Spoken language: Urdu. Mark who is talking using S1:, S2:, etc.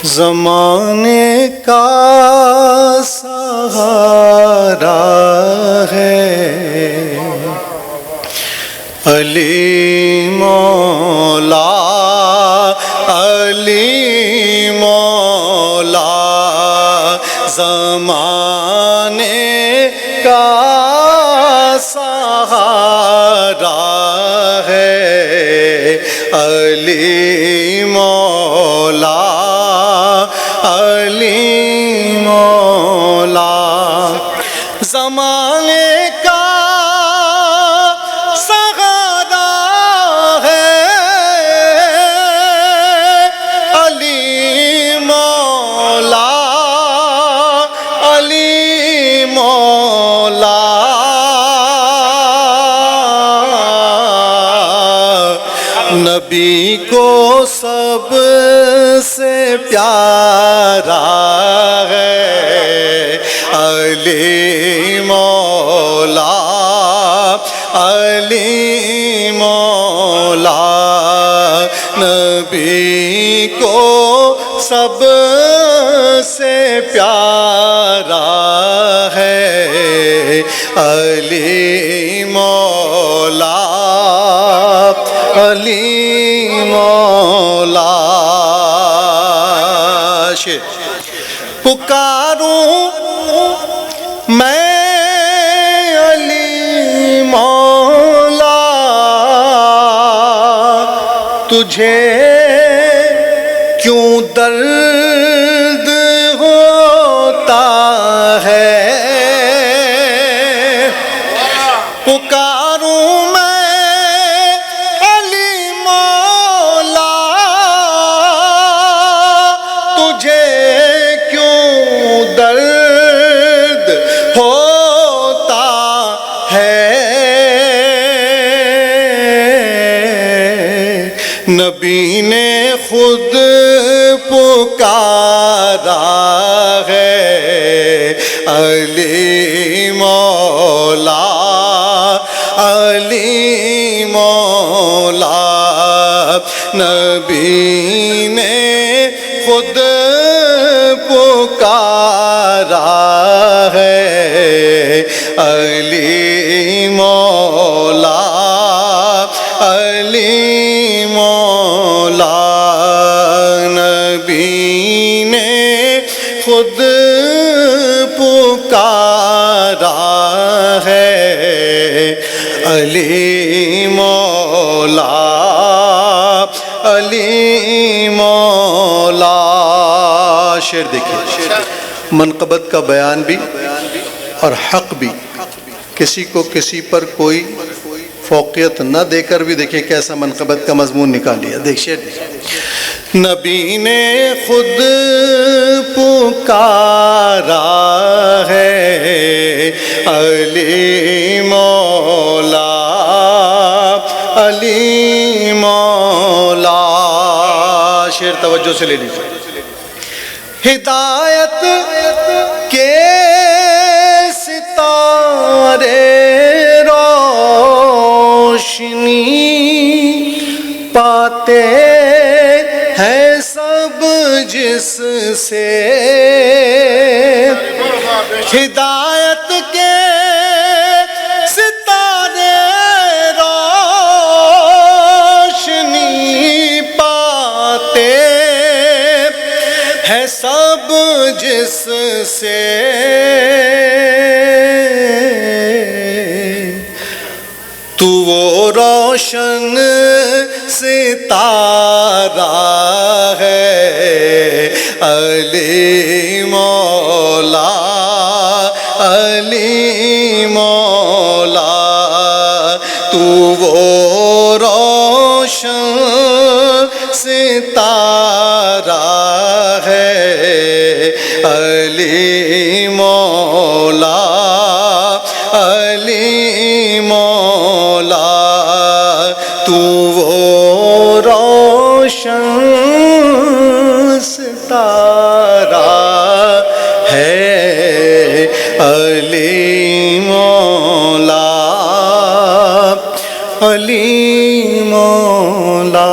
S1: زمانے کا سہارا ہے علی مولا، علی مولا، زمانے کا سہارا ہے علی مولا، علی مولا، زمانے کا سہارا ہے علی مولا، علی مولا، نبی کو سب سے پیارا ہے علی مولا، علی مولا، نبی کو سب سے پیارا ہے علی مولا، علی مولا، پکاروں میں علی مولا، تجھے کیوں درد ہوتا ہے، پکاروں میں علی مولا، تجھے کیوں درد ہوتا ہے، نبی نے خود پکارا ہے علی مولا، علی مولا، نبی نے خود پکارا ہے علی مولا، علی مولا، نبی نے خود پکارا ہے علی مولا، علی مولا۔ شعر دیکھیں، منقبت کا بیان بھی اور حق بھی، کسی کو کسی پر کوئی فوقیت نہ دے کر بھی دیکھیں کیسا منقبت کا مضمون نکال لیا۔ دیکھ شعر دیکھیں، نبی نے خود پکارا ہے علی مولا، علی مولا، شعر توجہ سے لے لیجیے۔ ہدایت کے ستارے روشنی پاتے ہیں سب جس سے، ہدایت کے ستارے روشنی پاتے ہیں سب جس سے، تو وہ روشن ستارہ ہے علی مولا، علی مولا، تو وہ روشن ستارہ ہے علی مولا، علی مولا، تو وہ روشن ستارہ ہے علی مولا، علی مولا۔